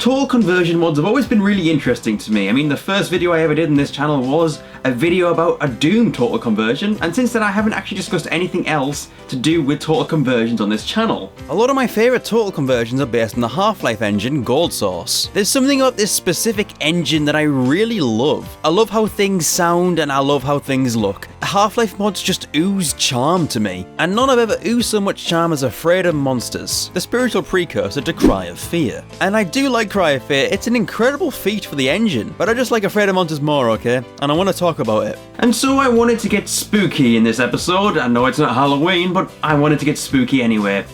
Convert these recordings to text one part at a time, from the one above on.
total conversion mods have always been really interesting to me. I mean, the first video I ever did in this channel was a video about a Doom total conversion, and since then I haven't actually discussed anything else to do with total conversions on this channel. A lot of my favourite total conversions are based on the Half-Life engine, Gold Source. There's something about this specific engine that I really love. I love how things sound and I love how things look. Half-Life mods just ooze charm to me, and none have ever oozed so much charm as Afraid of Monsters, the spiritual precursor to Cry of Fear. And I do like Cry of Fear, it's an incredible feat for the engine, but I just like Afraid of Monsters more, okay? And I want to talk about it. And so I wanted to get spooky in this episode. I know it's not Halloween, but I wanted to get spooky anyway.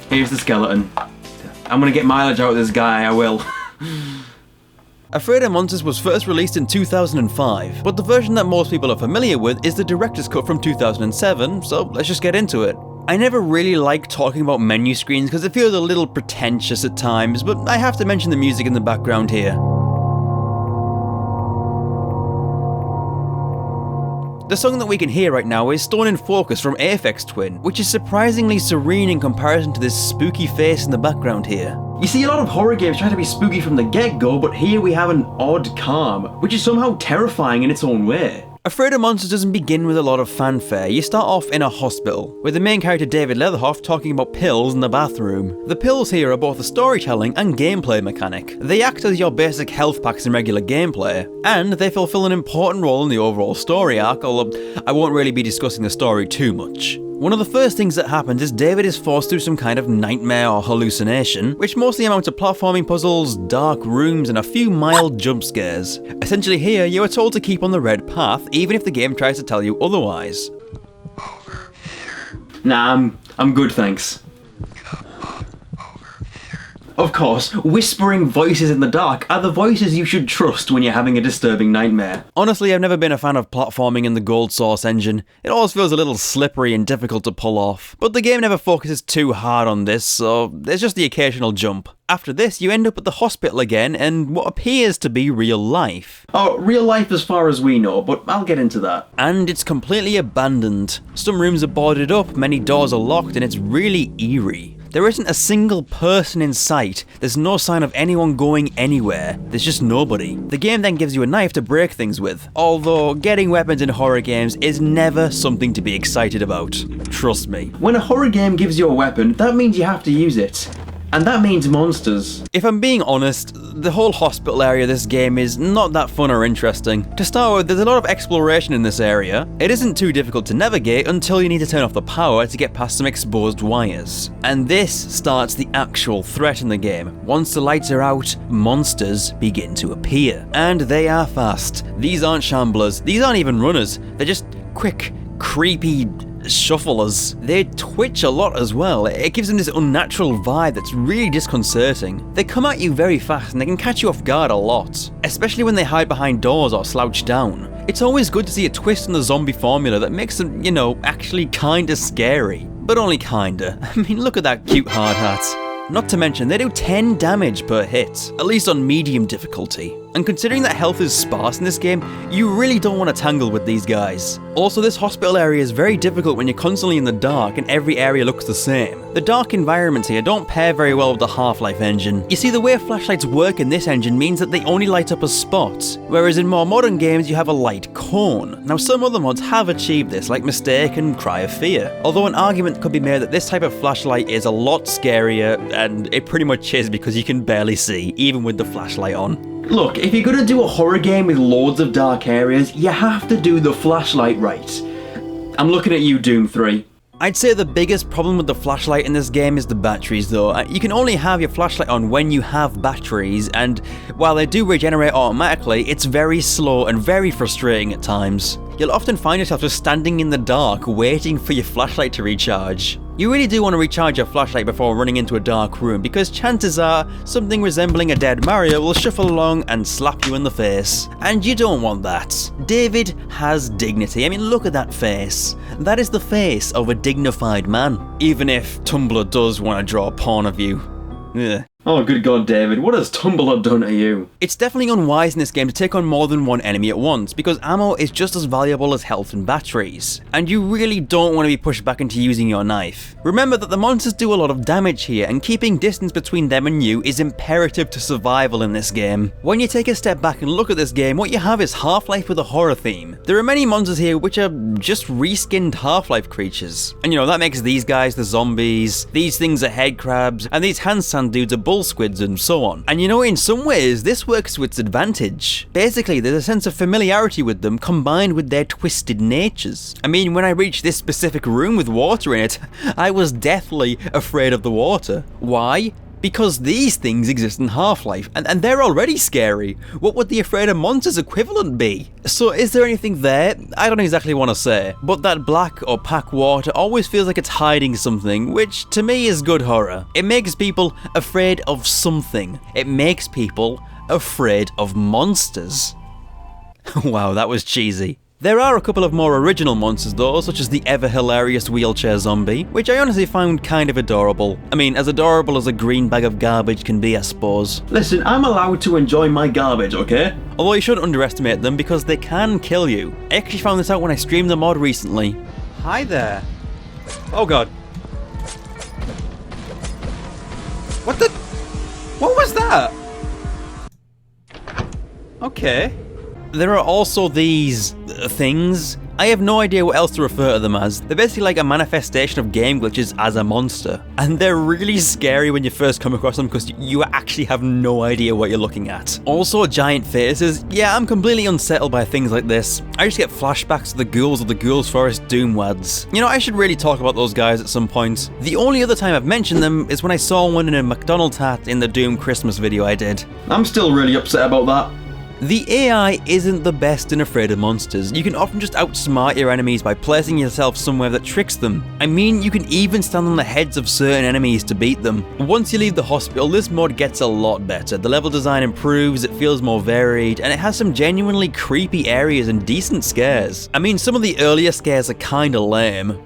Here's the skeleton. I'm gonna get mileage out of this guy, I will. Afraid of Monsters was first released in 2005, but the version that most people are familiar with is the director's cut from 2007, so let's just get into it. I never really like talking about menu screens because it feels a little pretentious at times, but I have to mention the music in the background here. The song that we can hear right now is Stone in Focus from Aphex Twin, which is surprisingly serene in comparison to this spooky face in the background here. You see, a lot of horror games try to be spooky from the get-go, but here we have an odd calm, which is somehow terrifying in its own way. Afraid of Monsters doesn't begin with a lot of fanfare. You start off in a hospital, with the main character David Leatherhoff talking about pills in the bathroom. The pills here are both a storytelling and gameplay mechanic. They act as your basic health packs in regular gameplay, and they fulfill an important role in the overall story arc, although I won't really be discussing the story too much. One of the first things that happens is David is forced through some kind of nightmare or hallucination, which mostly amount to platforming puzzles, dark rooms, and a few mild jump scares. Essentially here, you are told to keep on the red path, even if the game tries to tell you otherwise. Nah, I'm good, thanks. Of course, whispering voices in the dark are the voices you should trust when you're having a disturbing nightmare. Honestly, I've never been a fan of platforming in the Gold Source engine. It always feels a little slippery and difficult to pull off. But the game never focuses too hard on this, so there's just the occasional jump. After this, you end up at the hospital again and what appears to be real life. Oh, real life as far as we know, but I'll get into that. And it's completely abandoned. Some rooms are boarded up, many doors are locked, and it's really eerie. There isn't a single person in sight, there's no sign of anyone going anywhere, there's just nobody. The game then gives you a knife to break things with, although getting weapons in horror games is never something to be excited about. Trust me. When a horror game gives you a weapon, that means you have to use it. And that means monsters. If I'm being honest, the whole hospital area of this game is not that fun or interesting. To start with, there's a lot of exploration in this area. It isn't too difficult to navigate until you need to turn off the power to get past some exposed wires. And this starts the actual threat in the game. Once the lights are out, monsters begin to appear. And they are fast. These aren't shamblers, these aren't even runners, they're just quick, creepy shufflers. They twitch a lot as well. It gives them this unnatural vibe that's really disconcerting. They come at you very fast and they can catch you off guard a lot, especially when they hide behind doors or slouch down. It's always good to see a twist in the zombie formula that makes them, you know, actually kinda scary. But only kinda. I mean, look at that cute hard hat. Not to mention, they do 10 damage per hit, at least on medium difficulty. And considering that health is sparse in this game, you really don't want to tangle with these guys. Also, this hospital area is very difficult when you're constantly in the dark and every area looks the same. The dark environments here don't pair very well with the Half-Life engine. You see, the way flashlights work in this engine means that they only light up a spot, whereas in more modern games you have a light cone. Now, some other mods have achieved this, like Mistake and Cry of Fear, although an argument could be made that this type of flashlight is a lot scarier, and it pretty much is because you can barely see, even with the flashlight on. Look, if you're gonna do a horror game with loads of dark areas, you have to do the flashlight right. I'm looking at you, Doom 3. I'd say the biggest problem with the flashlight in this game is the batteries though. You can only have your flashlight on when you have batteries, and while they do regenerate automatically, it's very slow and very frustrating at times. You'll often find yourself just standing in the dark waiting for your flashlight to recharge. You really do want to recharge your flashlight before running into a dark room, because chances are something resembling a dead Mario will shuffle along and slap you in the face. And you don't want that. David has dignity. I mean, look at that face. That is the face of a dignified man. Even if Tumblr does want to draw porn of you. Ugh. Oh good god, David, what has Tumbler done to you? It's definitely unwise in this game to take on more than one enemy at once, because ammo is just as valuable as health and batteries, and you really don't want to be pushed back into using your knife. Remember that the monsters do a lot of damage here, and keeping distance between them and you is imperative to survival in this game. When you take a step back and look at this game, what you have is Half-Life with a horror theme. There are many monsters here which are just reskinned Half-Life creatures, and that makes these guys the zombies, these things are head crabs, and these handstand dudes are bull squids and so on. And in some ways this works to its advantage. Basically, there's a sense of familiarity with them combined with their twisted natures. I mean, when I reached this specific room with water in it, I was deathly afraid of the water. Why? Because these things exist in Half-Life, and they're already scary. What would the afraid of monsters equivalent be? So is there anything there? I don't exactly want to say, but that black or opaque water always feels like it's hiding something, which to me is good horror. It makes people afraid of something. It makes people afraid of monsters. Wow, that was cheesy. There are a couple of more original monsters though, such as the ever-hilarious wheelchair zombie, which I honestly found kind of adorable. I mean, as adorable as a green bag of garbage can be, I suppose. Listen, I'm allowed to enjoy my garbage, okay? Although you shouldn't underestimate them because they can kill you. I actually found this out when I streamed the mod recently. Hi there. Oh god. What was that? Okay. There are also these things. I have no idea what else to refer to them as. They're basically like a manifestation of game glitches as a monster. And they're really scary when you first come across them because you actually have no idea what you're looking at. Also, giant faces. Yeah, I'm completely unsettled by things like this. I just get flashbacks to the ghouls of the Ghouls Forest Doomwads. I should really talk about those guys at some point. The only other time I've mentioned them is when I saw one in a McDonald's hat in the Doom Christmas video I did. I'm still really upset about that. The AI isn't the best in Afraid of Monsters. You can often just outsmart your enemies by placing yourself somewhere that tricks them. I mean, you can even stand on the heads of certain enemies to beat them. Once you leave the hospital, this mod gets a lot better. The level design improves, it feels more varied, and it has some genuinely creepy areas and decent scares. I mean, some of the earlier scares are kinda lame.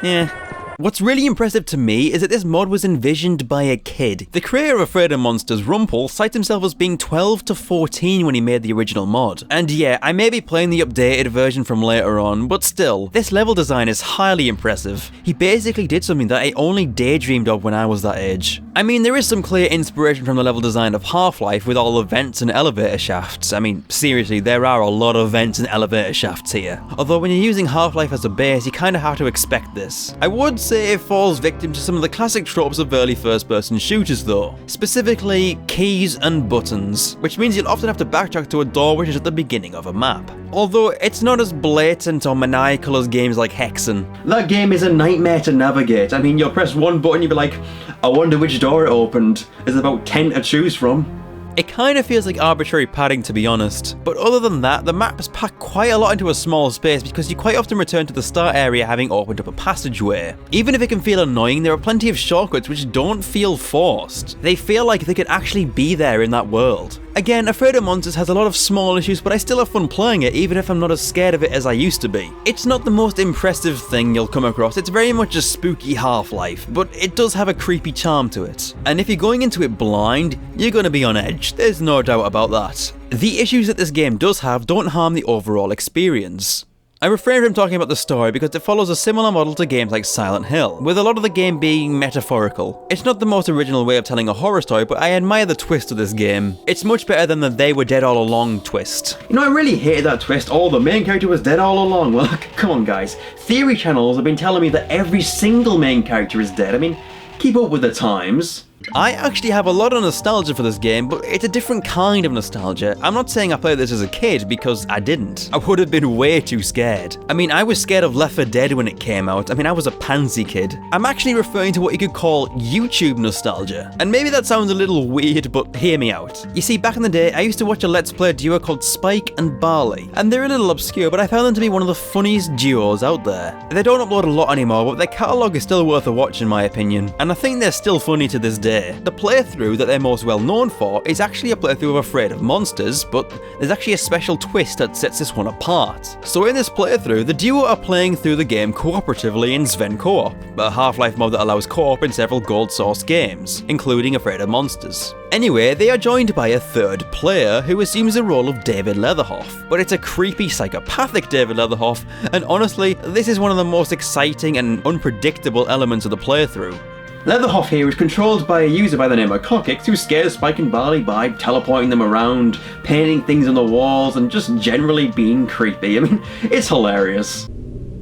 Yeah. What's really impressive to me is that this mod was envisioned by a kid. The creator of Afraid of Monsters, Rumpel, cites himself as being 12 to 14 when he made the original mod. And yeah, I may be playing the updated version from later on, but still, this level design is highly impressive. He basically did something that I only daydreamed of when I was that age. I mean, there is some clear inspiration from the level design of Half-Life with all the vents and elevator shafts. I mean, seriously, there are a lot of vents and elevator shafts here. Although when you're using Half-Life as a base, you kinda have to expect this. I would say it falls victim to some of the classic tropes of early first-person shooters though. Specifically, keys and buttons, which means you'll often have to backtrack to a door which is at the beginning of a map. Although it's not as blatant or maniacal as games like Hexen. That game is a nightmare to navigate. I mean, you'll press one button, you'll be like, I wonder which door it opened. There's about 10 to choose from. It kind of feels like arbitrary padding, to be honest. But other than that, the map is packed quite a lot into a small space because you quite often return to the start area having opened up a passageway. Even if it can feel annoying, there are plenty of shortcuts which don't feel forced. They feel like they could actually be there in that world. Again, Afraid of Monsters has a lot of small issues, but I still have fun playing it even if I'm not as scared of it as I used to be. It's not the most impressive thing you'll come across, it's very much a spooky Half-Life, but it does have a creepy charm to it. And if you're going into it blind, you're going to be on edge, there's no doubt about that. The issues that this game does have don't harm the overall experience. I refrain from talking about the story because it follows a similar model to games like Silent Hill, with a lot of the game being metaphorical. It's not the most original way of telling a horror story, but I admire the twist of this game. It's much better than the they were dead all along twist. I really hated that twist. Oh, the main character was dead all along. Well, come on guys. Theory channels have been telling me that every single main character is dead. I mean, keep up with the times. I actually have a lot of nostalgia for this game, but it's a different kind of nostalgia. I'm not saying I played this as a kid, because I didn't. I would have been way too scared. I mean, I was scared of Left 4 Dead when it came out. I mean, I was a pansy kid. I'm actually referring to what you could call YouTube nostalgia. And maybe that sounds a little weird, but hear me out. You see, back in the day, I used to watch a Let's Play duo called Spike and Barley. And they're a little obscure, but I found them to be one of the funniest duos out there. They don't upload a lot anymore, but their catalogue is still worth a watch in my opinion. And I think they're still funny to this day. day. The playthrough that they're most well known for is actually a playthrough of Afraid of Monsters, but there's actually a special twist that sets this one apart. So in this playthrough, the duo are playing through the game cooperatively in Sven Co-op, a Half-Life mod that allows co-op in several Gold Source games, including Afraid of Monsters. Anyway, they are joined by a third player who assumes the role of David Leatherhoff, but it's a creepy, psychopathic David Leatherhoff, and honestly, this is one of the most exciting and unpredictable elements of the playthrough. Leatherhoff here is controlled by a user by the name of Cockix who scares Spike and Barley by teleporting them around, painting things on the walls, and just generally being creepy. I mean, it's hilarious.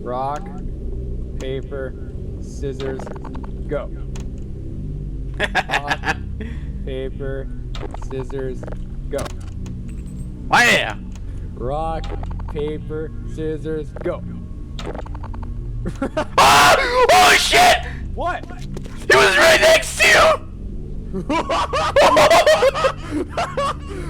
Rock, paper, scissors, go. Rock, paper, scissors, go. Why? Rock, paper, scissors, go. Oh! Holy shit! What? He was right next to you!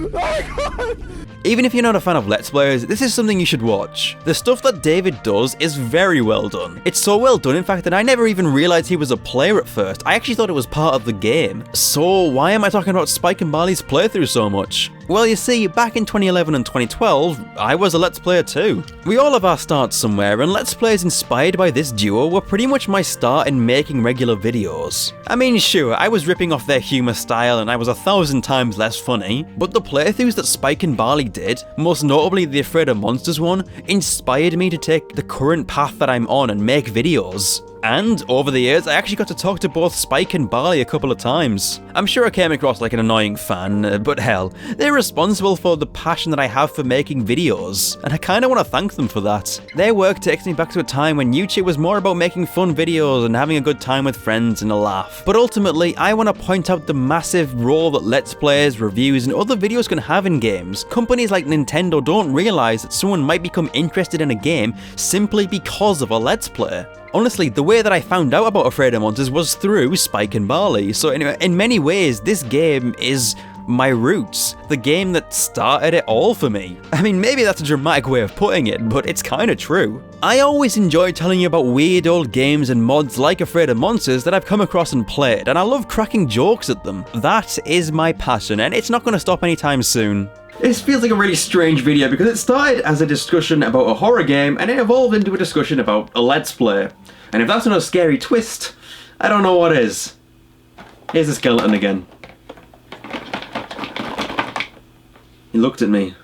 Oh my god! Even if you're not a fan of Let's Players, this is something you should watch. The stuff that David does is very well done. It's so well done, in fact, that I never even realised he was a player at first. I actually thought it was part of the game. So why am I talking about Spike and Barley's playthrough so much? Well, you see, back in 2011 and 2012, I was a Let's Player too. We all have our starts somewhere, and Let's Plays inspired by this duo were pretty much my start in making regular videos. I mean, sure, I was ripping off their humour style and I was 1,000 times less funny, but the playthroughs that Spike and Barley did, most notably the Afraid of Monsters one, inspired me to take the current path that I'm on and make videos. And over the years, I actually got to talk to both Spike and Barley a couple of times. I'm sure I came across like an annoying fan, but hell, they're responsible for the passion that I have for making videos, and I kinda want to thank them for that. Their work takes me back to a time when YouTube was more about making fun videos and having a good time with friends and a laugh. But ultimately, I want to point out the massive role that Let's Plays, reviews, and other videos can have in games. Companies like Nintendo don't realise that someone might become interested in a game simply because of a Let's Play. Honestly, the way that I found out about Afraid of Monsters was through Spike and Barley, so in many ways, this game is my roots, the game that started it all for me. I mean, maybe that's a dramatic way of putting it, but it's kinda true. I always enjoy telling you about weird old games and mods like Afraid of Monsters that I've come across and played, and I love cracking jokes at them. That is my passion, and it's not gonna stop anytime soon. This feels like a really strange video because it started as a discussion about a horror game and it evolved into a discussion about a Let's Play. And if that's not a scary twist, I don't know what is. Here's the skeleton again. He looked at me.